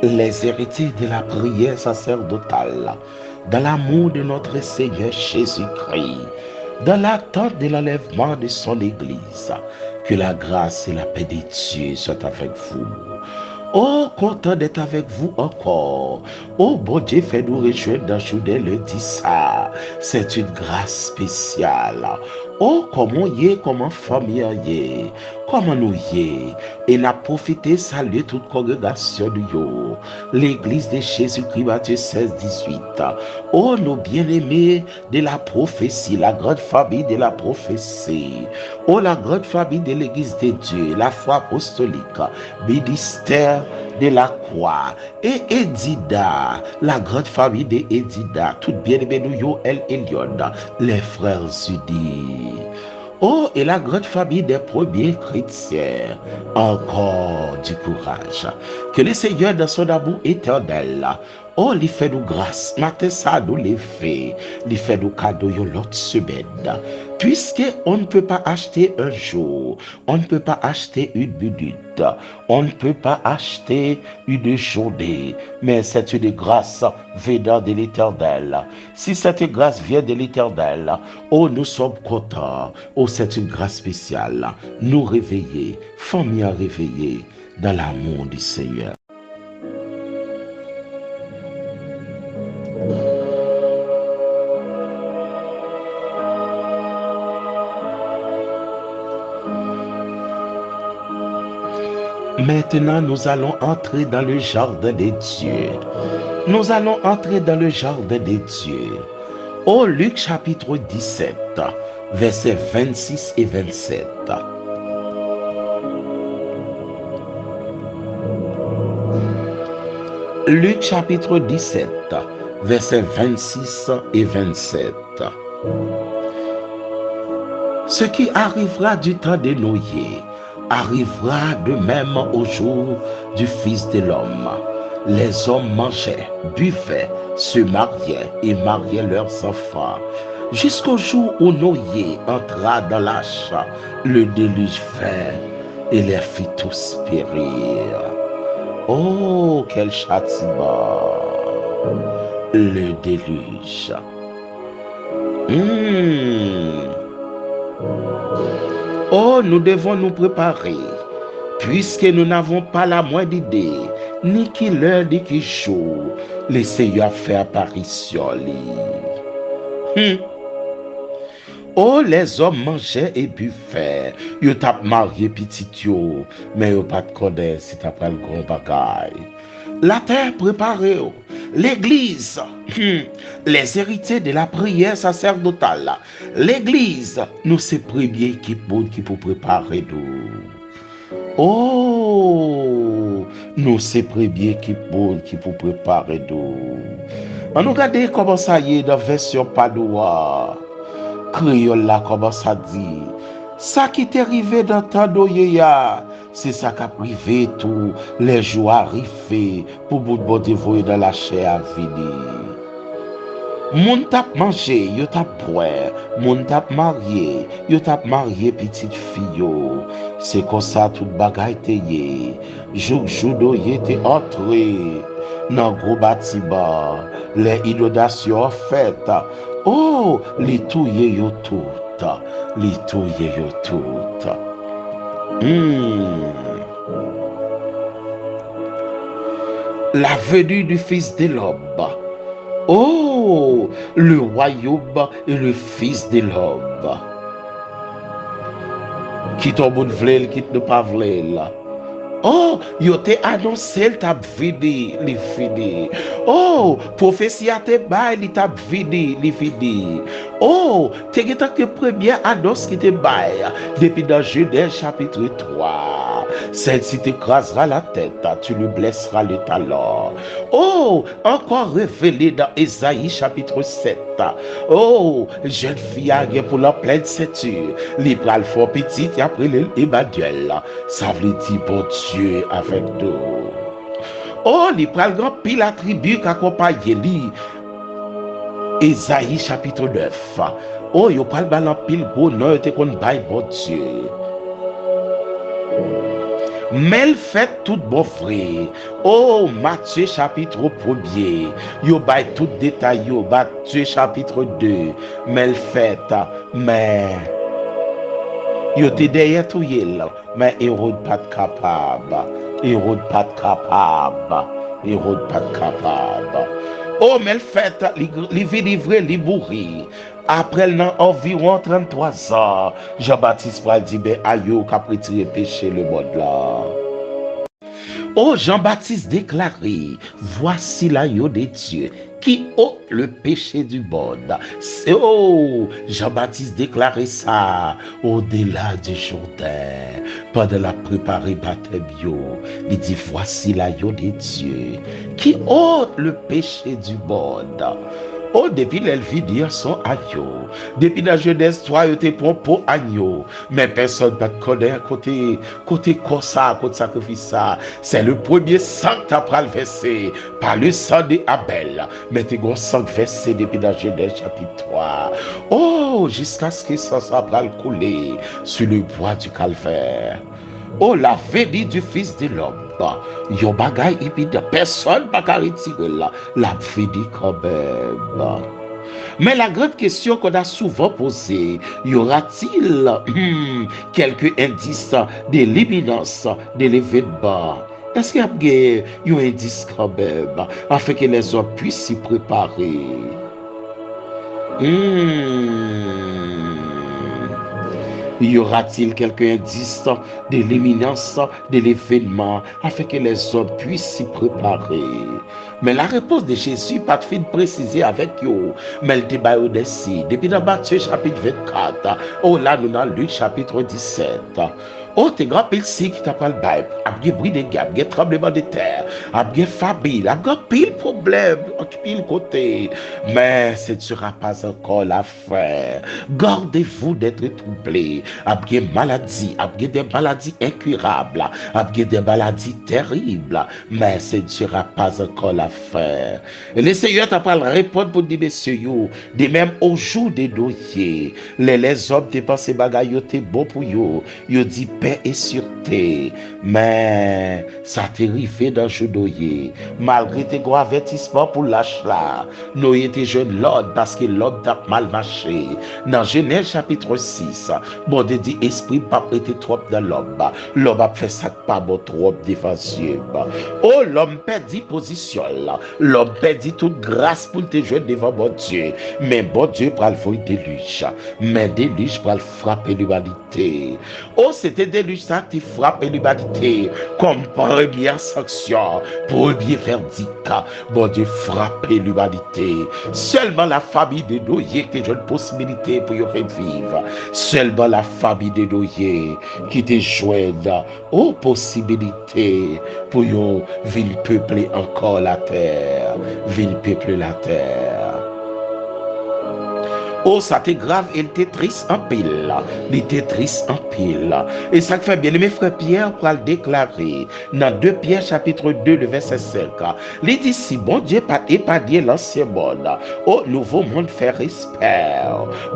Les héritiers de la prière sacerdotale, dans l'amour de notre Seigneur Jésus-Christ, dans l'attente de l'enlèvement de son Église, que la grâce et la paix de Dieu soient avec vous. Oh, content d'être avec vous encore. Oh, bon Dieu, fais-nous rejoindre dans journée lundi ça. C'est une grâce spéciale. Oh, comment y est, comment famille y est, comment nous y est. Et n'a profité saluer toute congrégation de yo. L'église de Jésus-Christ, Matthieu 16, 18. Oh, nos bien-aimés de la prophétie, la grande famille de la prophétie. Oh, la grande famille de l'église de Dieu, la foi apostolique, ministère de la croix et Edida, la grande famille de Edida, toutes bien-aimées nous yo, El Elion, les frères unis. Oh, et la grande famille des premiers chrétiens, encore du courage. Que le Seigneur, dans son amour éternel, oh, il fait nous grâce. Matin, ça nous les fait. Il fait nous cadeaux l'autre semaine. Puisque on ne peut pas acheter un jour, on ne peut pas acheter une minute, on ne peut pas acheter une journée, mais c'est une grâce venant de l'Éternel. Si cette grâce vient de l'Éternel, oh, nous sommes contents. Oh, c'est une grâce spéciale. Nous réveiller, famille réveillée dans l'amour du Seigneur. Maintenant, nous allons entrer dans le jardin des dieux. Nous allons entrer dans le jardin des dieux. Au Luc chapitre 17, versets 26 et 27. Luc chapitre 17, versets 26 et 27. Ce qui arrivera du temps de Noé arrivera de même au jour du Fils de l'homme. Les hommes mangeaient, buvaient, se mariaient et mariaient leurs enfants. Jusqu'au jour où Noé entra dans l'arche, le déluge vint et les fit tous périr. Oh, quel châtiment! Le déluge. Oh, nous devons nous préparer, puisque nous n'avons pas la moindre idée, ni qui l'heure, ni qui jour, le Seigneur fait apparition. Oh, les hommes mangeaient et buvaient. Ils t'a marié petit yo, mais ils pas de connaître si t'as pas le grand bagaille. La terre préparée, l'église, les héritiers de la prière sacerdotale, l'église, nous c'est premier qui pour préparer nous. Oh, nous c'est premier qui pour préparer nous. On nous regarde comment ça y est dans la version Padoua. Créole là comment ça dit. Ça qui t'est arrivé dans ta doyeya, c'est ça qui a privé tout les jours arrivés pour bout de bon dévoué dans la chair à venir. Moun tap mangé, yo tap boire, moun tap marié, yo tap marié petite fille yo. C'est comme ça tout bagay te yé. Jou doye te entré dans gros bâtiment, les inondations faites. Oh, les touye yo tout. Les touye yo tout. La venue du Fils de l'homme. Oh, le royaume et le Fils de l'homme. Qui ton bout de vle, qui ne pas vle là. Oh, yo te annoncé le tap vidi, li fini. Oh, prophétie a te bay, li tap vidi, li fini. Oh, te getan que première annonce qui te bay, depuis dans Genèse chapitre 3. Celle-ci t'écrasera la tête, tu lui blesseras le talon. Oh, encore révélé dans Ésaïe chapitre 7. Oh, jeune fille a pour la pleine ceinture, li pral fort petit et après l'Emmanuel. Ça veut dire bon Dieu avec nous. Oh, li pral grand pile attribut qu'accompagne li. Ésaïe chapitre 9. Oh, yo pral balan pile bonheur te kon bay bon Dieu. Mais fait tout bon vrai. Oh, Matthieu chapitre 1er. Yo bay tout détail yo. Matthieu chapitre 2. Mais fait, mais yo te derrière tout yel, mais Hérode pas capable. Hérode pas capable. Hérode pas capable. Oh, mais le fait, li vit livré, li mourir. Après environ 33 ans, Jean-Baptiste va dire, ben, aïe, qu'a retiré péché le monde là. Oh, Jean-Baptiste déclaré, voici l'agneau de Dieu qui ôte le péché du monde. Oh, Jean-Baptiste déclarait ça au-delà du Jourdain, pendant la préparée baptême. Il dit, voici l'agneau de Dieu qui ôte le péché du monde. Oh, depuis l'elvi dire son agneau. Depuis la Genèse 3, il était pour agneau. Mais personne ne connaît côté quoi ça, côté sacrifice ça. C'est le premier sang que tu as versé par le sang d'Abel. Mais tu as sang versé depuis la Genèse chapitre 3. Oh, jusqu'à ce que ça va couler sur le bois du calvaire. Oh, la venue du Fils de l'homme. Yo bagay évident, personne ne peut retirer la venue quand même. Mais la grande question qu'on a souvent posée, y aura-t-il quelques indices de l'imminence de l'événement? Est-ce qu'il y a un indice quand même, afin que les hommes puissent s'y préparer? Y aura-t-il quelques indices de l'imminence de l'événement afin que les hommes puissent s'y préparer? Mais la réponse de Jésus pas de fin préciser avec eux, mais le débat est ici. Depuis dans Matthieu chapitre 24, oh là nous dans Luc chapitre 17. Oh, t'es grand pile si qui t'appelle Bible, abgé bruit de guerre, abgé tremblement de terre, abgé famine, abgé pile problème, pile côté. Mais ce ne sera pas encore la fin. Gardez-vous d'être troublés. Abgé maladie, abgé des maladies incurables, abgé des maladies terribles. Mais ce ne sera pas encore la fin. Et le Seigneur t'a pas répondre pour dire, messieurs, de même au jour des dossiers, les hommes te pensent bagaille, yo te bon pour yo, yo dit paix et sûreté, mais ça t'est arrivé dans le doyer, malgré tes gros avertissements pour lâche là, nous étions jeunes l'ordre parce que l'homme t'a mal marché. Dans Genèse chapitre 6, bon Dieu dit, esprit pas prêté trop dans l'homme a fait ça pas bon trop défensif. Oh, l'homme perdit position là, l'homme perdit toute grâce pour te jouer devant bon Dieu, mais bon Dieu pour le faire déluge, mais déluge pour le frapper l'humanité. Oh, c'était déluge ça qui frappe l'humanité comme première sanction, premier verdict. Bon Dieu frapper l'humanité. Seulement la famille de Noé qui a une possibilité pour y faire vivre. Seulement la famille de Noé qui te joigne aux possibilités pour y venir peupler encore la terre. Venir peupler la terre. Oh, ça t'est grave, il était triste en pile. Il était triste en pile. Et ça fait bien, mes frères Pierre pour le déclarer dans 2 Pierre chapitre 2, le verset 5. Il dit si bon Dieu pas épargné l'ancien monde, au nouveau monde fait respect.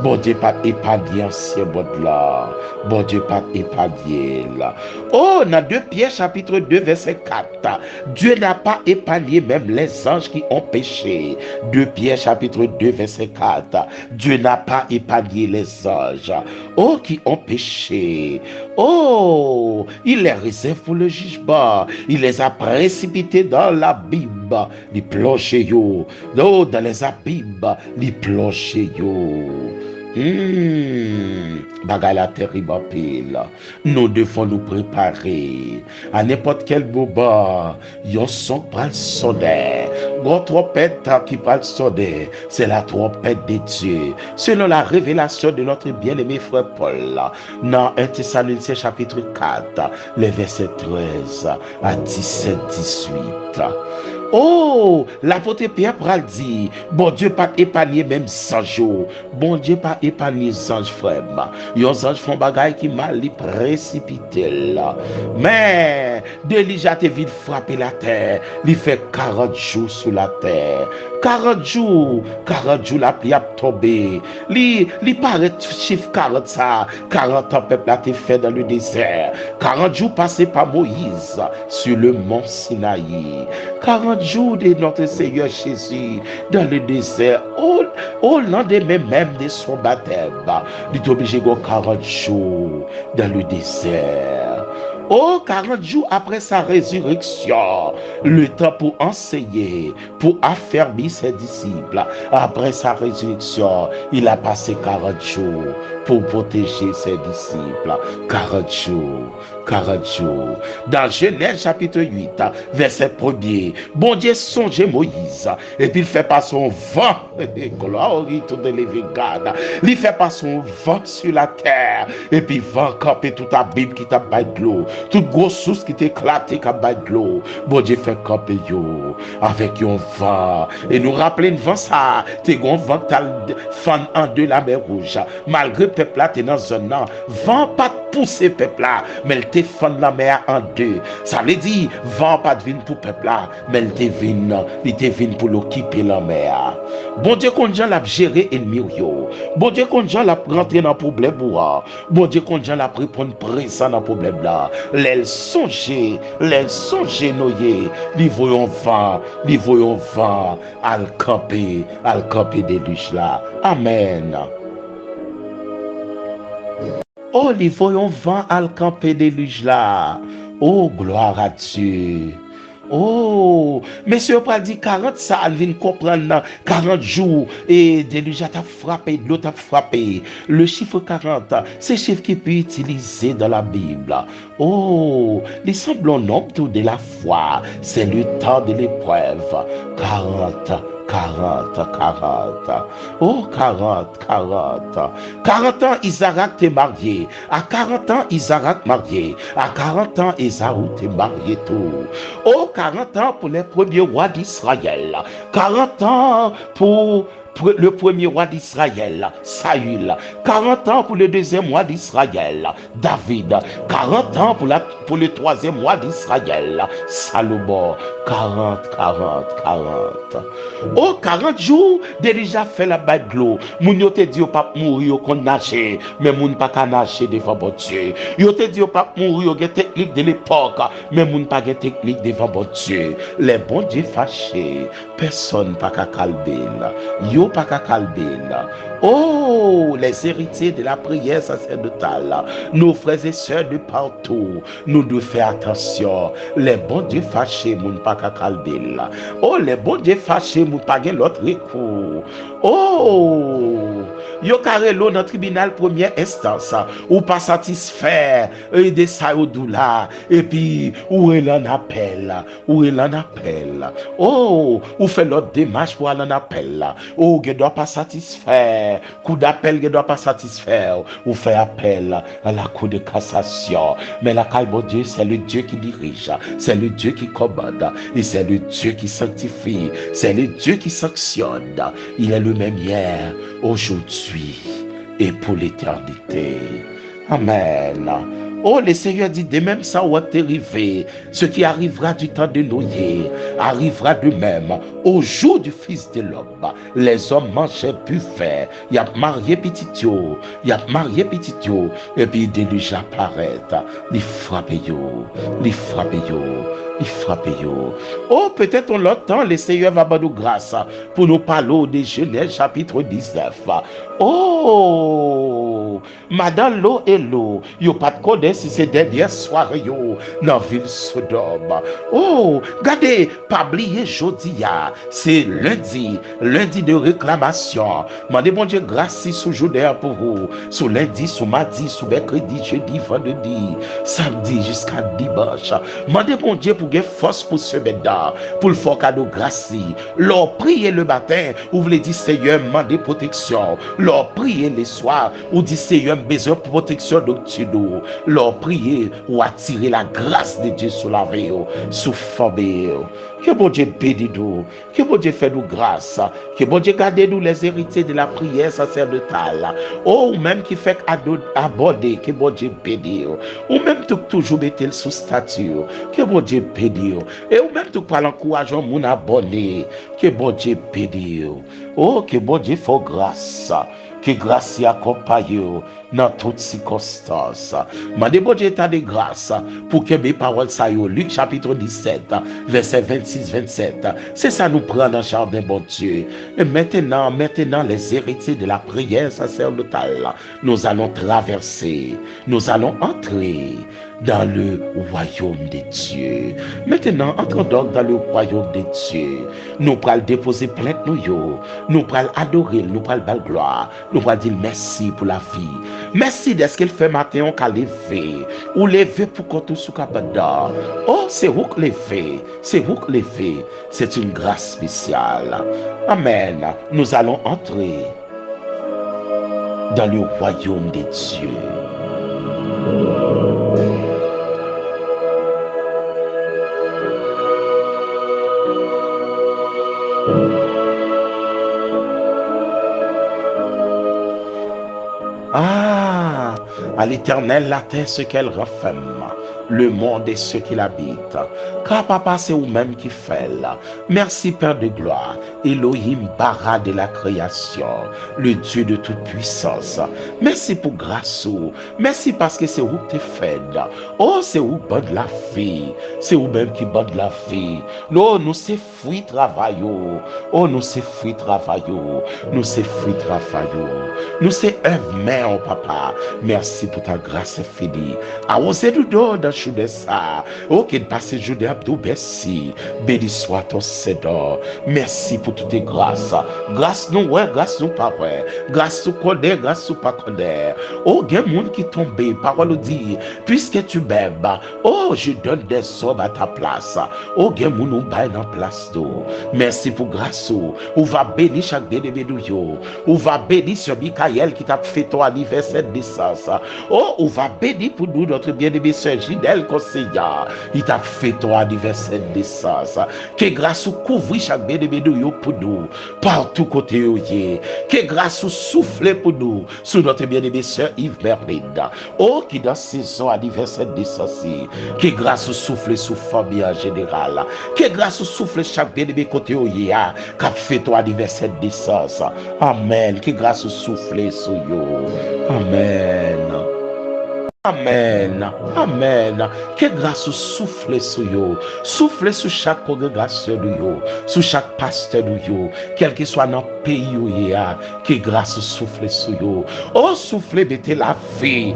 Bon Dieu pas épargné l'ancien monde là. Bon Dieu pas épargné là. Oh, dans 2 Pierre chapitre 2, verset 4. Dieu n'a pas épargné même les anges qui ont péché. 2 Pierre chapitre 2, verset 4. Dieu n'a pas épargné les anges, oh, qui ont péché. Oh, il les réserve pour le jugement. Il les a précipités dans l'abîme, les plongés yo. Oh, dans les abîmes, les plongés yo. Bagay la terrible pile. Nous devons nous préparer à n'importe quel moment. Yon son pral sonner. Gon trompette qui pral sonner. C'est la trompette de Dieu. Selon la révélation de notre bien-aimé frère Paul, dans 1 Thessaloniciens chapitre 4, les versets 13 à 17-18. Oh, l'apôtre Pierre pral dit, bon Dieu pas épargner même sans jour. Bon Dieu pas épargner anges frère. Yon anges font bagay qui mal li précipité là. Mais Elijah te vite frapper la terre. Il fait 40 jours sous la terre. 40 jours la pluie a tombé. Li paraît chiffre 40 ça. 40 ans peuple a été fait dans le désert. 40 jours passés par Moïse sur le mont Sinaï. 40 jours de notre Seigneur Jésus dans le désert. Au lendemain même de son baptême, il est obligé de 40 jours dans le désert. 40 jours après sa résurrection, le temps pour enseigner, pour affermir ses disciples. Après sa résurrection, il a passé 40 jours pour protéger ses disciples. 40 jours. Dans Genèse chapitre 8, verset 1er, bon Dieu songeait Moïse, et puis il fait pas son vent, gloire de l'évêque, il fait pas son vent sur la terre, et puis vent camper toute la Bible qui t'a baillé de l'eau, toute grosse source qui t'éclate qui t'a baillé de l'eau. Bon Dieu fait camper yo avec un vent, et nous rappeler vent ça, t'es un vent t'as fan en deux la mer rouge, malgré peuple là t'es dans zone là, vent pas pousser peuple là, mais il te fan la mer en deux. Ça veut dire vent pas de vin pour peuple là, mais il te vin pour l'occuper la mer. Bon Dieu quand Jean l'a géré ennemi yo. Bon Dieu quand Jean l'a rentré dans problème bois. Bon Dieu quand Jean l'a répondre présent dans problème là. Les songer noyer, li voyons vent al camper des luches là. Amen. Oh, les voyons vent al camper des luges là. Oh, gloire à Dieu. Oh, monsieur pas dit 40 ça, elle vient comprendre 40 jours et déluge t'a frappé, de l'eau t'a frappé. Le chiffre 40, c'est chiffre qui peut utiliser dans la Bible. Oh, les semblants nombre de la foi, c'est le temps de l'épreuve. 40. Oh, 40 ans, Isaac est marié. À 40 ans, Isaac marié. À 40 ans, Esaü est marié tout. Oh, 40 ans pour les premiers rois d'Israël. 40 ans pour le premier roi d'Israël, Saül. 40 ans pour le deuxième roi d'Israël, David. 40 ans pour le troisième roi d'Israël, Salomon. 40. Oh, 40 jours, déjà fait la bague de l'eau. Moun yo te dit yo pas mourir qu'on nager, mais moun pas ka nager devant bon Dieu. Yo te dit yo pas mourir yo gen technique de l'époque, mais moun pas gen technique devant bon Dieu. Les bons Dieu fâchés, personne pas ka calmer. Yo pas ka calmer. Oh, les héritiers de la prière sacerdotale, nos frères et sœurs de partout, nous devons faire attention. Les bons Dieu fâchés, moun pas ka calmer. Oh, les bons Dieu fâchés, moun pas gen l'autre recours. Oh, yo carré l'eau dans le tribunal première instance, ou pas satisfait de ça ou doula, et puis où est l'en appel, oh, ou fait l'autre démarche pour aller en appel, oh, ne doit pas satisfaire, coup d'appel ne doit pas satisfaire, ou fait appel à la cour de cassation, mais la caille de Dieu, c'est le Dieu qui dirige, c'est le Dieu qui commande, et c'est le Dieu qui sanctifie, c'est le Dieu qui sanctionne, il est le même hier, aujourd'hui et pour l'éternité. Amen. Oh, le Seigneur dit, de même ça où est arrivé, ce qui arrivera du temps de Noé, arrivera de même au jour du Fils de l'homme. Les hommes mangeaient, buvaient, il y a marié petit yo, et puis il déluge apparaître, les frappe yo, il frappe yo. Oh, peut-être on l'entend, le Seigneur va nous grâce pour nous parler de Genèse chapitre 19. Oh, madame l'eau et l'eau, yo pas de connaître si c'est dernière soirée yo dans ville Sodome. Oh, regardez, pas oublier jeudi, c'est lundi de réclamation. Mandez bon Dieu grâce sous journée pour vous, sous lundi, sous mardi, sous mercredi, jeudi, vendredi, samedi jusqu'à dimanche. Mandez bon Dieu pour gagner force pour ce méda, pour le faire cadeau grâce. Leur prier le matin, ou voulez dire Seigneur, mandez protection. Leur prier le soir, ou dit Seigneur, besoin de protection d'octubre. Leur prier ou attirer la grâce de Dieu sur la vie, sur famille. Que bon Dieu bénisse nous, que bon Dieu fait nous grâce, que bon Dieu garde nous les héritiers de la prière sacerdotale. Oh, ou même qui fait aborder, que bon Dieu bénisse. Ou même tout toujours mettre sous statut, que bon Dieu bénisse. Et ou même tout parler encourageant mon abonné, que bon Dieu bénisse. Oh, que bon Dieu fait grâce. Que grâce y accompagne dans toutes circonstances. Mandez bon Dieu état de grâce pour que mes paroles soient Luc chapitre 17, verset 26-27. C'est ça nous prend dans le jardin, bon Dieu. Et maintenant, les héritiers de la prière sacerdotale, nous allons traverser, nous allons entrer dans le royaume de Dieu. Maintenant, entrons donc dans le royaume de Dieu. Nous allons déposer plainte nous allons adorer, nous allons belle gloire, nous allons dire merci pour la vie. Merci de ce qu'il fait matin, on a levé. Ou levé pour qu'on tout sous capada. Oh, c'est vous qui levé. C'est vous qui levé. C'est une grâce spéciale. Amen. Nous allons entrer dans le royaume de Dieu. Ah, à l'Éternel la terre ce qu'elle renferme, le monde et ceux qui l'habitent. Car papa c'est vous-même qui fait là. Merci Père de gloire, Elohim bara de la création, le Dieu de toute puissance. Merci pour grâce. Merci parce que c'est vous qui fait. Oh, c'est vous bonne la vie. C'est vous-même qui bonne la vie. Non, nous c'est fruit travail. Oh, nous c'est fruit travail. Nous c'est fruit travail. Nous c'est œuvre main, papa. Merci pour ta grâce infinie. Arrosez nous dans de ça. Ok, passez journée Abdou, merci. Béni soit ton Seigneur. Merci pour toutes tes grâces. Grâce nous, ouais, grâce nous pas ouais. Grâce nous connaît, grâce nous pas connaît. Oh, il y a un monde qui tombe, parole dit, puisque tu m'aimes, oh, je donne des sommes à ta place. Oh, il y a un monde nous baille en place d'eau. Merci pour grâce. On va bénir chaque bien-aimé nous. On va bénir sur Michael qui t'a fait ton anniversaire de naissance. Oh, on va bénir pour nous notre bien-aimé sœur Ginelle Conseillard. Il t'a fait ton anniversaire de naissance. Que grâce ou couvre chaque bien-aimé nous pour nous. Partout côté où y est. Que grâce ou souffle pour nous. Sur notre bien-aimé sœur Yves Merlin. Oh, qui dans saison anniversaire de naissance. Que grâce ou souffle sous famille en général. Que grâce ou souffle chaque bien-aimé côté où y est. Qu'a fait ton anniversaire de naissance. Amen. Que grâce ou souffle sur yo. Amen. Amen, amen. Que grâce souffle sur yo, souffle sur chaque congrégation de yo, sur chaque pasteur de yo, quel que soit dans le pays où il y a, que grâce souffle sur yo. Oh, souffle, mettez la vie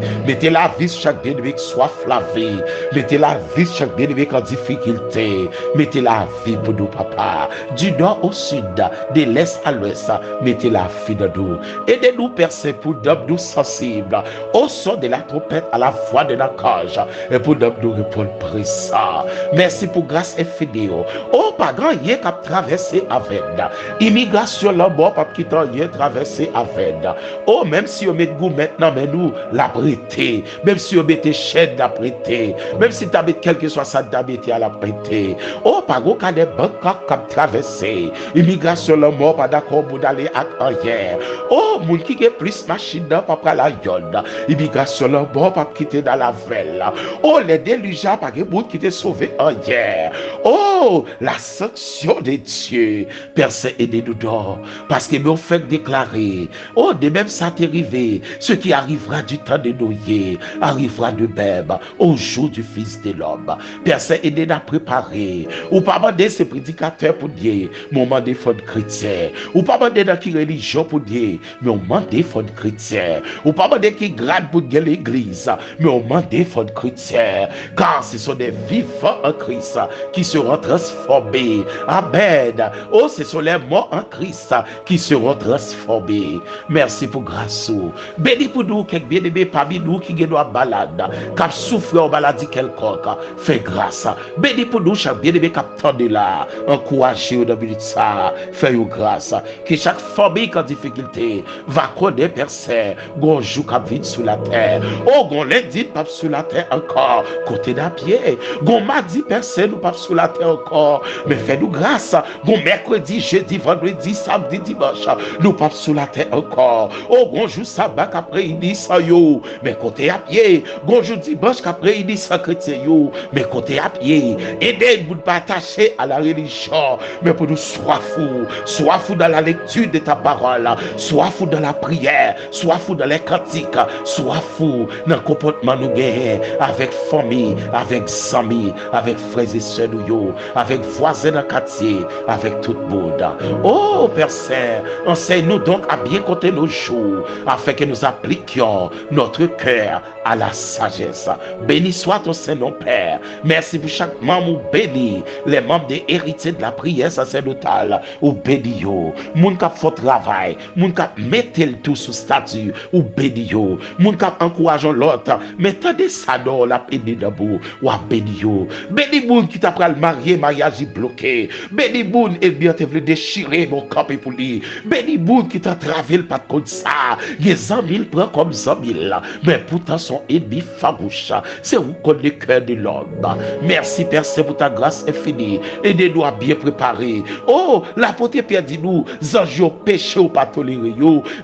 sur chaque bien-aimé qui soif la vie, mettez la vie sur chaque bien-aimé qui en difficulté, mettez la vie pour nous, papa, du nord au sud, de l'est à l'ouest, mettez la vie de nous. Aidez-nous, percer pour nous sensibles, au son de la trompette, à la voix de la cage, et pour nous répondre ça. Merci pour grâce infinie. Oh, pas grand yé qui a traversé avec immigration là-bas, pas qui t'a yé traversé avec. Oh, même si on met goût maintenant, mais nous la prêter, même si on met chaîne la prêter, même si tu as mis quel que soit ça d'habiter à la prêter. Oh, pas grand cas des banques qui a traversé immigration là-bas, pas d'accord pour d'aller à hier. Oh, mon qui a plus machine dans pas la yonde, immigration là-bas, pas pas quitter dans la velle. Oh, les délugeants, pas que bout qui t'est sauvé en hier. Oh, la sanction de Dieu. Père Saint, aidez-nous donc. Parce que nous fait déclarer. Oh, de même ça t'est arrivé. Ce qui arrivera du temps de Noé arrivera de même au jour du Fils de l'homme. Père Saint, aidez-nous à préparer. Ou pas demander ces prédicateurs pour dire, moment des fonds chrétiens. Ou pas demander dans qui religion pour dire, mais au moment des fonds chrétiens. Ou pas demander qui grade pour dire l'église, mais au moment des fonds chrétiens. Car ce sont des vivants en Christ qui seront transformés. Amen. Oh, ce sont les morts en Christ qui seront transformés. Merci pour grâce. Béni pour nous, quelques bien-aimés parmi nous qui sont en balade, qui souffrent en maladie quelconque. Fais grâce. Béni pour nous, chaque bien-aimé qui attendent là. Encouragez-vous dans le ça. Fais-vous grâce. Que chaque famille qui a difficulté va connaître personne. Gon joue qui vide sous la terre. Oh, gon lundi, pas sous la terre encore. Côté d'un pied. Gon mardi, personne, nous pas sous la terre encore. Mais fais-nous grâce. Gon mercredi, jeudi, vendredi, samedi, dimanche. Nous pas sous la terre encore. Oh, gon joue sabbat après il dit ça yo. Mais côté à pied. Gon joue dimanche après il dit ça chrétien yo. Mais côté à pied. Aidez-nous pas attacher à la religion. Mais pour nous sois fou dans la lecture de ta parole. Sois fou dans la prière. Sois fou dans les cantiques. Sois fou dans le comportement nous gagnons avec famille, avec amis, avec frères et sœurs nous, avec voisins dans le quartier, avec tout le monde. Oh Père Saint, enseigne-nous donc à bien compter nos jours, afin que nous appliquions notre cœur à la sagesse. Béni soit ton Saint-Nom, Père. Merci pour chaque membre béni, les membres des héritiers de la prière sacerdotale, ou béni yo, moun kap fort travail, moun kap mette le tout sous statut, ou béni yo, moun kap encourageant l'autre, mettez des sadons la pédé debout, ou béni yo, béni moun qui t'a pris le mariage bloqué, béni moun et bien te voulu déchirer mon camp pour lui, béni moun qui t'a travé le pas comme ça, les 100 000 prend comme 100 000, mais pourtant son ennemi farouche, c'est où qu'on le cœur de l'homme. Merci Père Saint pour ta grâce infinie, aidez-nous à bien préparer. Oh, l'apôtre Pierre dit nous, anges péché ou pas toléré,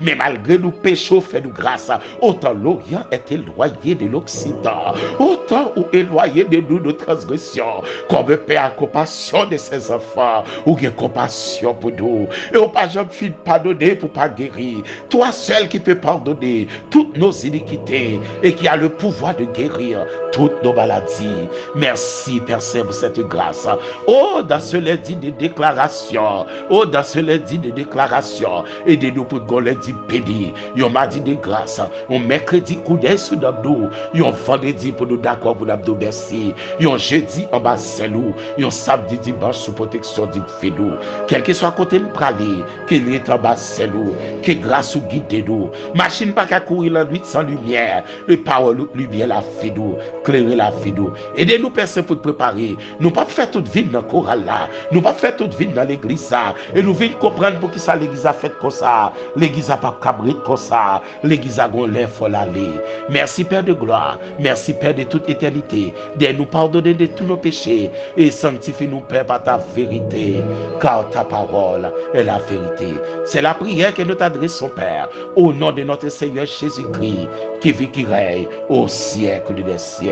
mais malgré nous péchons, fait nous grâce. Autant l'Orient est éloigné de l'Occident, autant ou éloigné de nous nos transgressions. Comme Père a compassion de ses enfants, ou qu'il a compassion pour nous. Et au pas jamais fin pardonner pour pas guérir. Toi seul qui peux pardonner toutes nos iniquités et qui a le pouvoir de guérir toutes nos maladies. Merci Père Saint pour cette grâce. Oh, dans ce lundi de déclaration, oh, dans ce lundi de déclaration, aidez-nous pour qu'on lundi béni. Yon mardi de grâce, on mercredi coup d'œil sous nous, yon vendredi pour nous d'accord pour nous merci, yon jeudi en bas c'est nous, yon samedi dimanche sous protection du fédou. Quel que soit côté le praler, qu'il est en bas c'est nous, que grâce ou guide nous. Machine pas qu'à courir la nuit sans lumière, le parole lumière la fédou, clairer la fédou. Aidez-nous personne pour préparer. Nous pas faire toute vie dans le choral là, nous pas faire toute vie dans l'église ça, et nous venons comprendre pour qui ça l'église a fait comme ça, l'église a pas cabrit comme ça, l'église a gon l'air faut l'aller. Merci Père de gloire, merci Père de toute éternité, de nous pardonner de tous nos péchés et sanctifie-nous Père par ta vérité, car ta parole est la vérité. C'est la prière que nous t'adressons Père, au nom de notre Seigneur Jésus-Christ, qui vit, qui règne au siècle des siècles.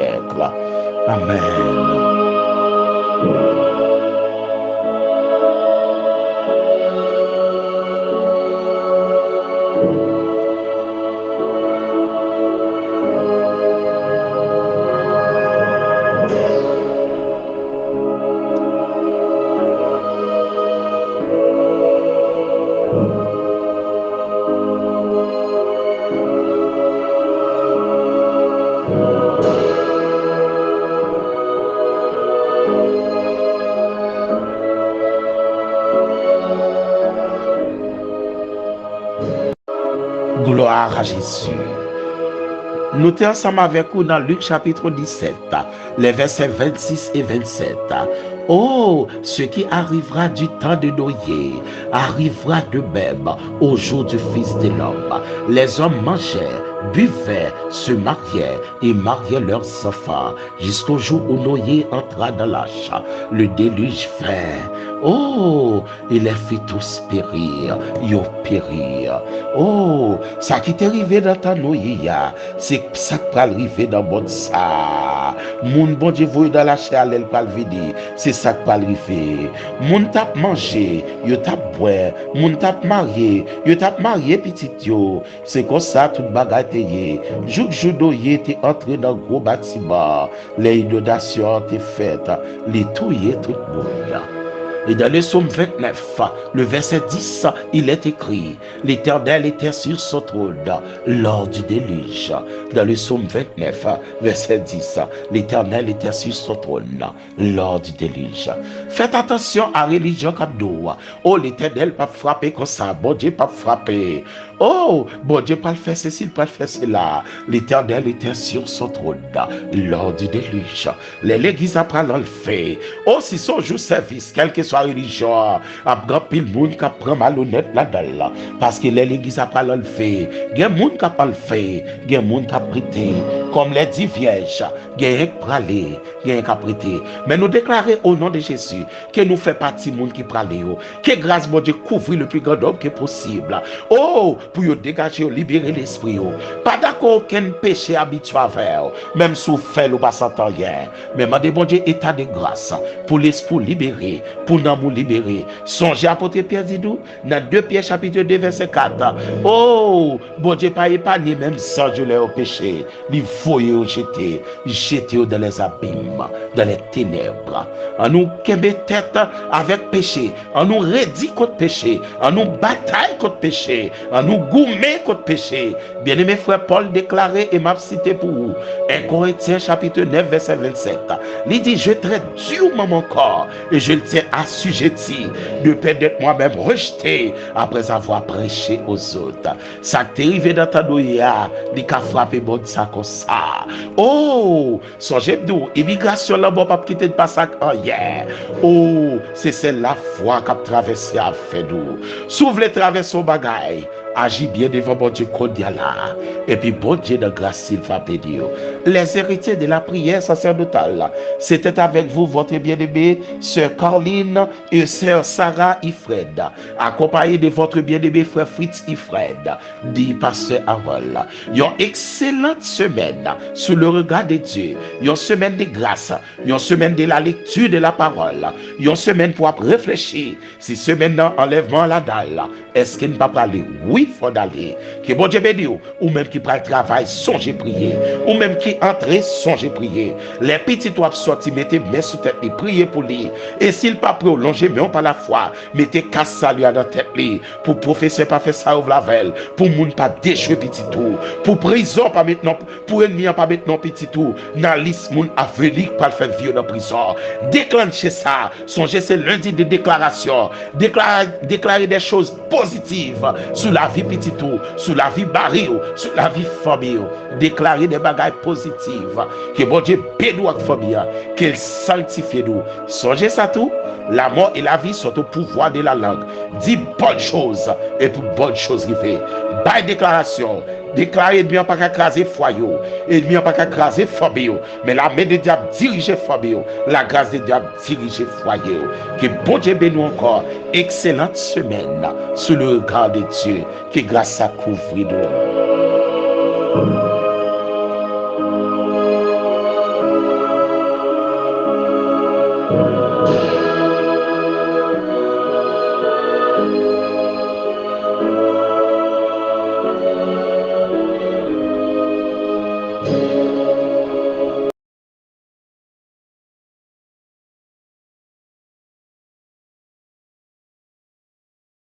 Amen. Gloire à Jésus. Nous sommes ensemble avec vous dans Luc chapitre 17, les versets 26 et 27. Oh, ce qui arrivera du temps de Noé arrivera de même au jour du Fils de l'homme. Les hommes mangeaient, buvaient, se mariaient et mariaient leurs enfants jusqu'au jour où Noé entra dans l'arche. Le déluge vint. Oh, il a fait tous périr, yo périr. Oh, ça qui t'est arrivé dans ta nouille, c'est ça qui va arriver dans bon ça. Moun bon Dieu voyou dans la chair, elle va le vider, c'est ça qui va arriver. Moun tap manger, yo tap boire, moun tap marié, yo tap marié petit yo. C'est comme ça tout bagay te yé. Jouk judo yé te entré dans gros bâtiment, les inondations te faites, les touillé tout le monde. Et dans le psaume 29, le verset 10, il est écrit, l'Éternel était sur son trône lors du déluge. Dans le psaume 29, verset 10, l'Éternel était sur son trône lors du déluge. Faites attention à la religion cadeau. Oh, l'Éternel pas frapper comme ça, bon Dieu pas frapper. Oh, bon Dieu pas le faire ceci, pas le faire cela. L'Éternel était sur son trône lors du déluge. L'église après le fait. Oh, si son jour service, quel que soit religion, a grand pile monde qui prend malhonnête là-dedans. Parce que l'église après le fait. Il y a monde qui pas le fait, il y a monde qui a prêté. Comme les 10 vierges, il y a un qui pralé, il y a un qui a prêté. Mais nous déclarons au nom de Jésus que nous faisons partie du monde qui pralé. Que grâce de Dieu couvre le plus grand homme que possible. Oh, pour vous dégager, libérer l'esprit. Pas d'accord aucun péché habituel à faire. Même si vous faites, vous ne s'entendez rien. Mais demandez bon Dieu état de grâce pour l'esprit libéré, pour l'amour libéré. Songez à apôtre Pierre Didou dans 2 Pierre chapitre 2 verset 4. Oh, bon Dieu pas épargné même sans je l'ai au péché. Il faut y jeter dans les abîmes, dans les ténèbres. En nous québé tête avec péché, en nous rédit contre péché, en nous bataille contre péché, en nous gourmet contre péché. Bien-aimé frère Paul déclaré et m'a cité pour vous. 1 Corinthiens chapitre 9 verset 27. Il dit je traite durement mon corps et je le tiens assujetti de peur d'être moi-même rejeté après avoir prêché aux autres. Ça t'est arrivé dans ta douilla, il a frappé bon ça comme ça. Oh, songez d'où immigration là-bas pas quitter de passage en hier. Oh, c'est la foi qui a traversé à fait d'où. S'ouvre les traverses au bagaille. Agis bien devant bon Dieu là. Et puis bon Dieu de grâce il va bénir. Les héritiers de la prière sacerdotale, c'était avec vous votre bien-aimé sœur Caroline et sœur Sarah Ifred, accompagnés de votre bien-aimé frère Fritz Ifred, dit pasteur Harold. Une excellente semaine sous le regard de Dieu, une semaine de grâce, une semaine de la lecture de la parole, une semaine pour réfléchir si semaine d'enlèvement à la dalle, est-ce qu'il ne va pas aller? Oui, il faut aller. Que bon Dieu bénisse, ou même qui prend le travail, songez prier, ou même qui entre, songez prier. Les petits doivent sortir, mettez main sur tête, priez pour lui. Et s'il pas prolonger, mais on pas la foi, mettez casse salut dans tête lui. Pour professeur pas faire ça au lavel, pour moun pas déchouer petit tout, pour prison pas maintenant, pour ennemi pas maintenant petit tout. Dans liste moun avelique pas le faire vivre dans prison. Déclenchez ça. Songez c'est lundi de déclaration. Déclarer des choses positives sur la vie petit tout, sur la vie baril, sur la vie famille. Déclarer des bagages positifs. Que bon Dieu bénisse avec famille, qu'il sanctifie nous. Songez ça tout. La mort et la vie sont au pouvoir de la langue. Dis bonnes choses et pour bonnes choses arriver. Bail déclaration. Déclarer bien pas qu'écraser foyer et bien pas qu'écraser famille, mais la main de diable diriger famille, la grâce de diable diriger foyer. Que bon Dieu bénisse encore. Excellente semaine sous le regard de Dieu. Que grâce à couvrir nous.